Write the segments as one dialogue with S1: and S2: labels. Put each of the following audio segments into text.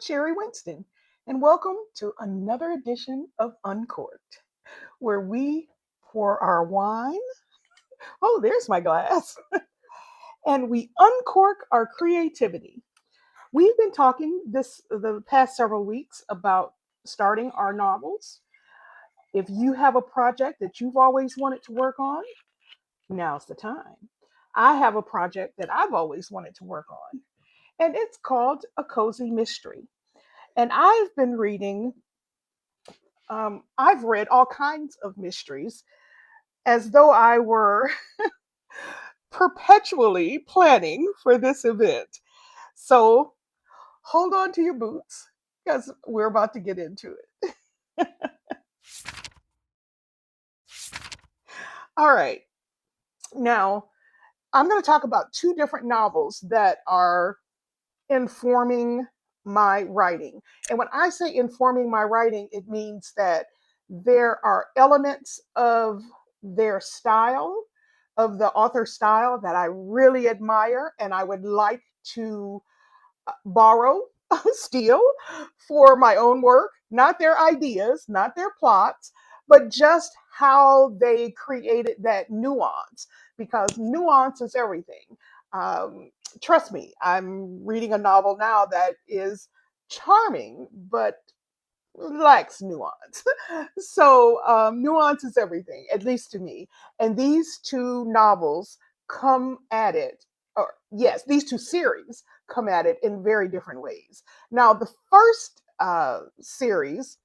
S1: Sherry Winston, and welcome to another edition of Uncorked, where we pour our wine. Oh, there's my glass. And we uncork our creativity. We've been talking the past several weeks about starting our novels. If you have a project that you've always wanted to work on, now's the time. I have a project that I've always wanted to work on, and it's called A Cozy Mystery. And I've read all kinds of mysteries as though I were perpetually planning for this event. So hold on to your boots because we're about to get into it. All right. Now, I'm going to talk about two different novels that are informing my writing. And when I say informing my writing, it means that there are elements of their style, of the author's style, that I really admire and I would like to borrow, steal for my own work, not their ideas, not their plots, but just how they created that nuance, because nuance is everything. Trust me, I'm reading a novel now that is charming, but lacks nuance. Nuance is everything, at least to me. And these two novels come at it, or yes, these two series come at it in very different ways. Now, the first series,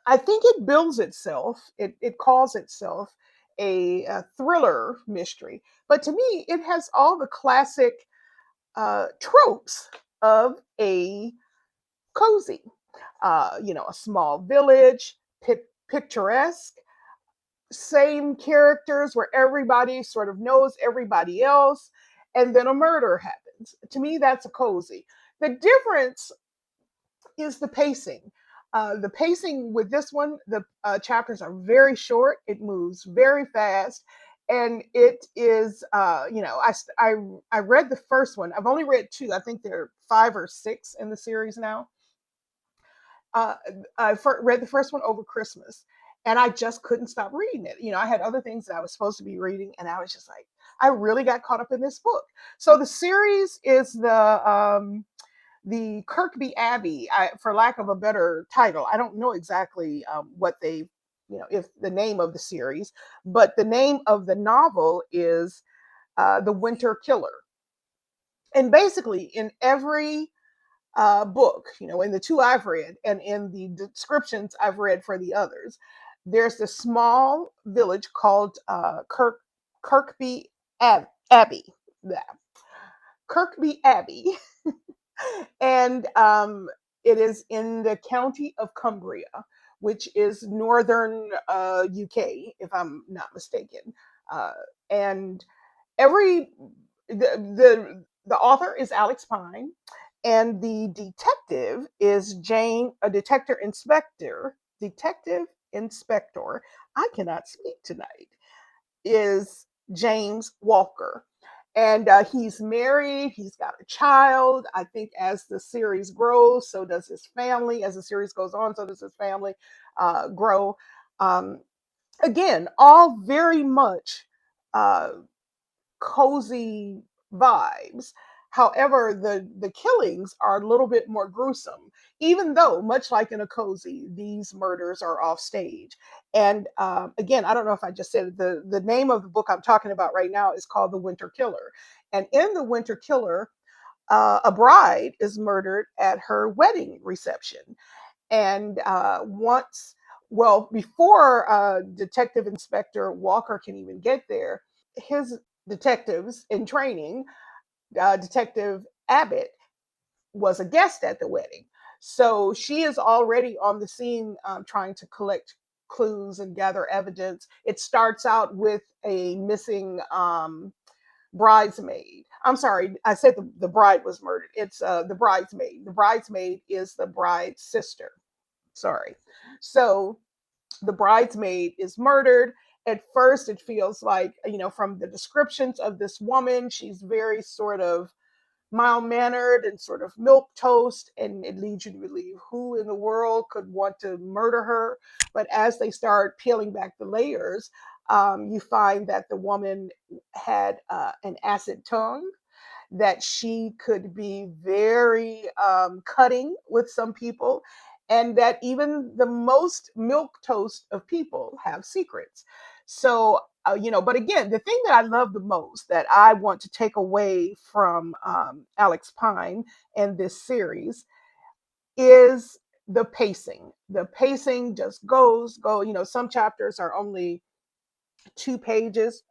S1: I think it bills itself, it calls itself a thriller mystery. But to me, it has all the classic tropes of a cozy. A small village, picturesque, same characters where everybody sort of knows everybody else, and then a murder happens. To me, that's a cozy. The difference is the pacing. The pacing with this one, the chapters are very short. It moves very fast, and it is. I read the first one. I've only read two. I think there are five or six in the series now. uh, read the first one over Christmas, and I just couldn't stop reading it. I had other things that I was supposed to be reading, and I was just like, I really got caught up in this book. So the series is the Kirkby Abbey, for lack of a better title. I don't know exactly what they, if the name of the series, but the name of the novel is The Winter Killer. And basically, in every book, in the two I've read and in the descriptions I've read for the others, there's this small village called Kirkby Abbey. Yeah. Kirkby Abbey. And it is in the county of Cumbria, which is northern UK, if I'm not mistaken. And every the author is Alex Pine, and the detective is Detective Inspector. I cannot speak tonight. Is James Walker. And he's married, he's got a child. I think as the series grows, so does his family. As the series goes on, so does his family grow. Um, Again, all very much uh, cozy vibes. However, the killings are a little bit more gruesome, even though, much like in a cozy, these murders are off stage. And again, I don't know if I just said it, the name of the book I'm talking about right now is called The Winter Killer. And in The Winter Killer, a bride is murdered at her wedding reception. And before Detective Inspector Walker can even get there, his detectives in training, Detective Abbott, was a guest at the wedding. So she is already on the scene, trying to collect clues and gather evidence. It starts out with a missing bridesmaid. I'm sorry, I said the bride was murdered. It's the bridesmaid. The bridesmaid is the bride's sister. Sorry. So the bridesmaid is murdered. At first, it feels like, from the descriptions of this woman, she's very sort of mild mannered and sort of milk toast, and it leads you to believe who in the world could want to murder her. But as they start peeling back the layers, you find that the woman had an acid tongue, that she could be very cutting with some people, and that even the most milk toast of people have secrets. So, but again, the thing that I love the most, that I want to take away from Alex Pine and this series, is the pacing. The pacing just go. Some chapters are only 2 pages,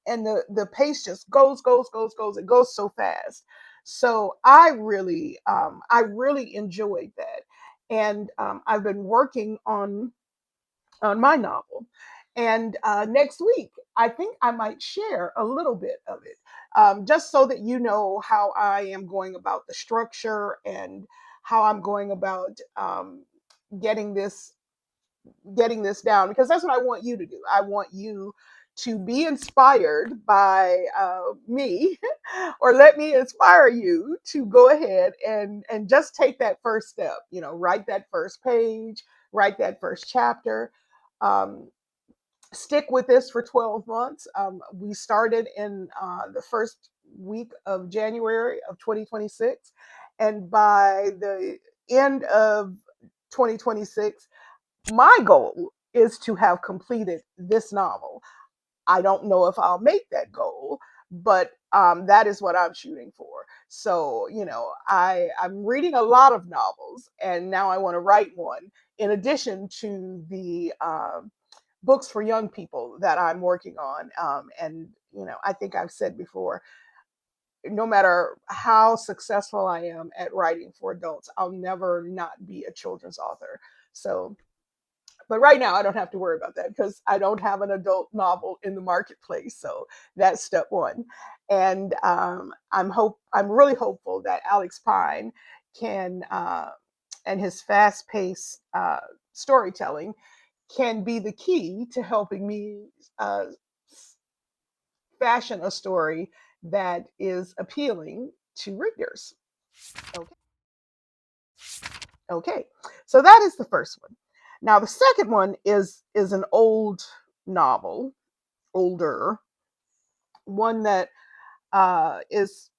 S1: and the pace just goes. It goes so fast. So I really enjoyed that. And I've been working on my novel, and next week I think I might share a little bit of it, just so that you know how I am going about the structure, and how I'm going about getting this getting this down, because that's what I want you to do. I want you to be inspired by me, or let me inspire you to go ahead and just take that first step. Write that first page, write that first chapter. Um, Stick with this for 12 months. We started in the first week of January of 2026, and by the end of 2026, my goal is to have completed this novel. I don't know if I'll make that goal, but that is what I'm shooting for. So, I'm reading a lot of novels, and now I want to write one, in addition to the books for young people that I'm working on. And, I think I've said before, no matter how successful I am at writing for adults, I'll never not be a children's author. So, but right now I don't have to worry about that, because I don't have an adult novel in the marketplace. So that's step one. And I'm really hopeful that Alex Pine can and his fast-paced storytelling can be the key to helping me uh, fashion a story that is appealing to readers. Okay. Okay, so that is the first one. Now the second one is an old novel, older one, that is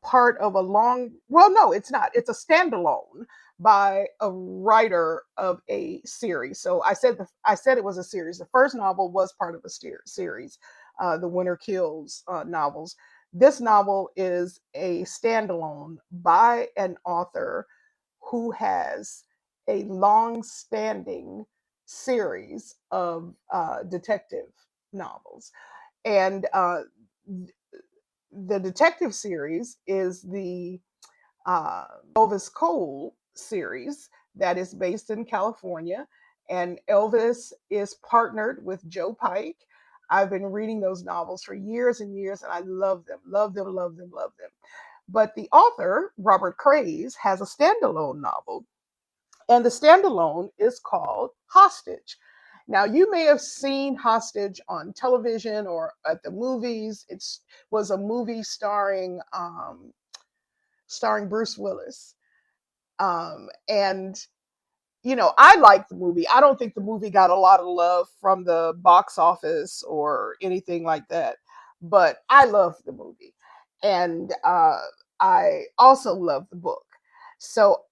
S1: part of a long. Well, no, it's not. It's a standalone by a writer of a series. So I said it was a series. The first novel was part of a series, the Winter Kills novels. This novel is a standalone by an author who has a long-standing series of detective novels, and the detective series is the Elvis Cole series that is based in California, and Elvis is partnered with Joe Pike. I've been reading those novels for years and years, and I love them, love them, love them, love them. But the author, Robert Crais, has a standalone novel, and the standalone is called Hostage. Now, you may have seen Hostage on television or at the movies. It was a movie starring Bruce Willis. And I like the movie. I don't think the movie got a lot of love from the box office or anything like that, but I love the movie, and I also love the book. So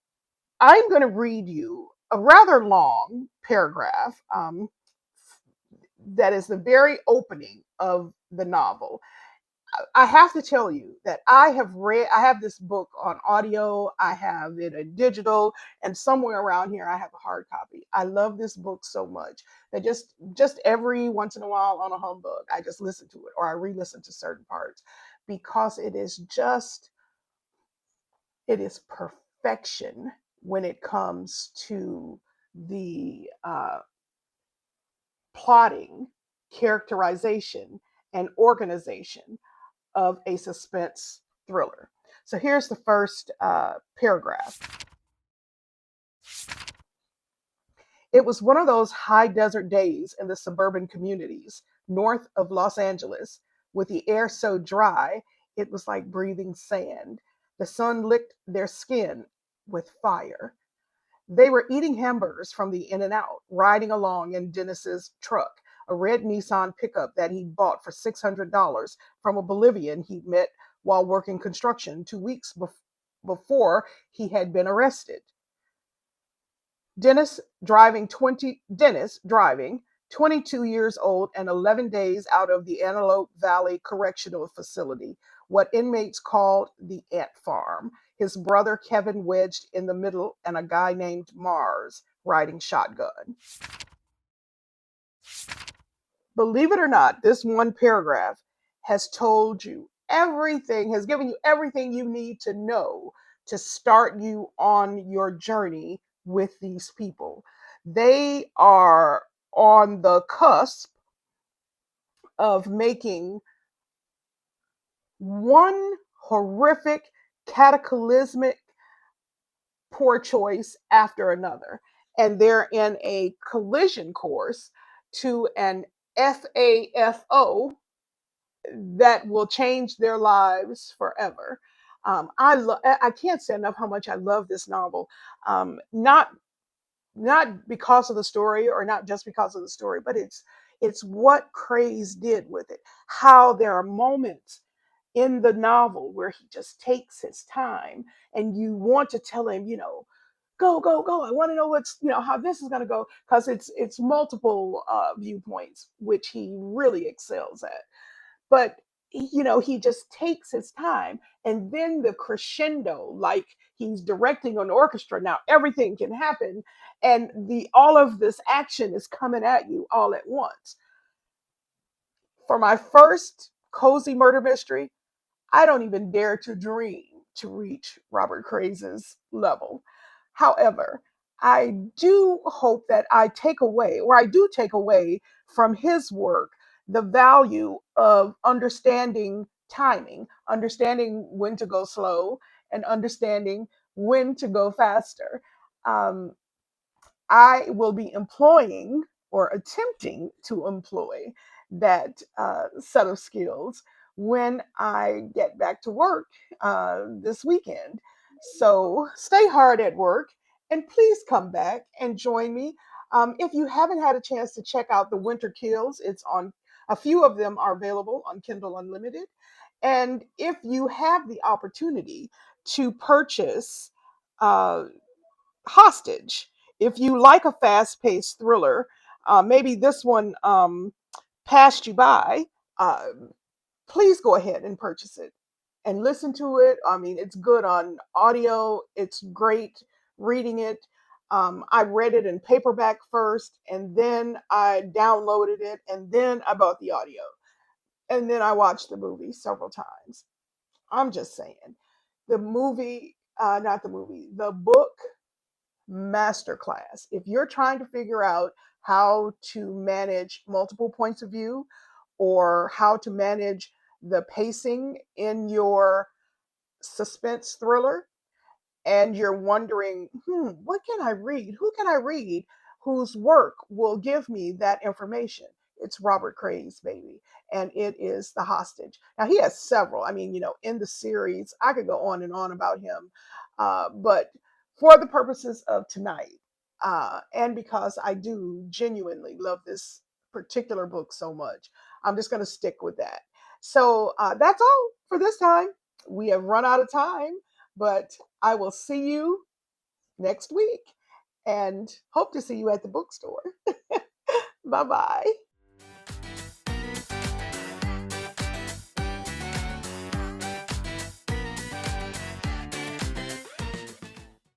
S1: I'm going to read you a rather long paragraph that is the very opening of the novel. I have to tell you that I have this book on audio, I have it in digital, and somewhere around here I have a hard copy. I love this book so much that just every once in a while on a humbug, I just listen to it, or I re-listen to certain parts, because it is perfection when it comes to the plotting, characterization, and organization of a suspense thriller. So here's the first paragraph. It was one of those high desert days in the suburban communities north of Los Angeles, with the air so dry It was like breathing sand. The sun licked their skin with fire. They were eating hamburgers from the In N Out, riding along in Dennis's truck, a red Nissan pickup that he'd bought for $600 from a Bolivian he'd met while working construction 2 weeks before he had been arrested. Dennis driving 22 years old and 11 days out of the Antelope Valley Correctional Facility, what inmates called the ant farm. His brother Kevin wedged in the middle and a guy named Mars riding shotgun. Believe it or not, this one paragraph has told you everything, has given you everything you need to know to start you on your journey with these people. They are on the cusp of making one horrific, cataclysmic, poor choice after another. And they're in a collision course to an FAFO that will change their lives forever. I can't say enough how much I love this novel. Not because of the story, or not just because of the story, but it's what Crais did with it. How there are moments in the novel where he just takes his time, and you want to tell him, go, go, go. I want to know how this is going to go, because it's multiple viewpoints, which he really excels at. But he just takes his time, and then the crescendo, like he's directing an orchestra. Now everything can happen, and the all of this action is coming at you all at once. For my first cozy murder mystery, I don't even dare to dream to reach Robert Crais's level. However, I do hope that I do take away from his work the value of understanding timing, understanding when to go slow, and understanding when to go faster. Um, I will be employing, or attempting to employ, that set of skills when I get back to work this weekend. So stay hard at work, and please come back and join me. If you haven't had a chance to check out The Winter Kills, it's on, a few of them are available on Kindle Unlimited. And if you have the opportunity to purchase uh, Hostage. If you like a fast paced thriller, maybe this one passed you by, uh, please go ahead and purchase it and listen to it. I mean, it's good on audio, it's great reading it. I read it in paperback first, and then I downloaded it, and then I bought the audio, and then I watched the movie several times. I'm just saying. The book masterclass. If you're trying to figure out how to manage multiple points of view, or how to manage the pacing in your suspense thriller, and you're wondering, what can I read? Who can I read whose work will give me that information? It's Robert Crais, baby. And it is The Hostage. Now, he has several. I mean, in the series, I could go on and on about him. But for the purposes of tonight, and because I do genuinely love this particular book so much, I'm just going to stick with that. So that's all for this time. We have run out of time, but I will see you next week, and hope to see you at the bookstore. Bye bye.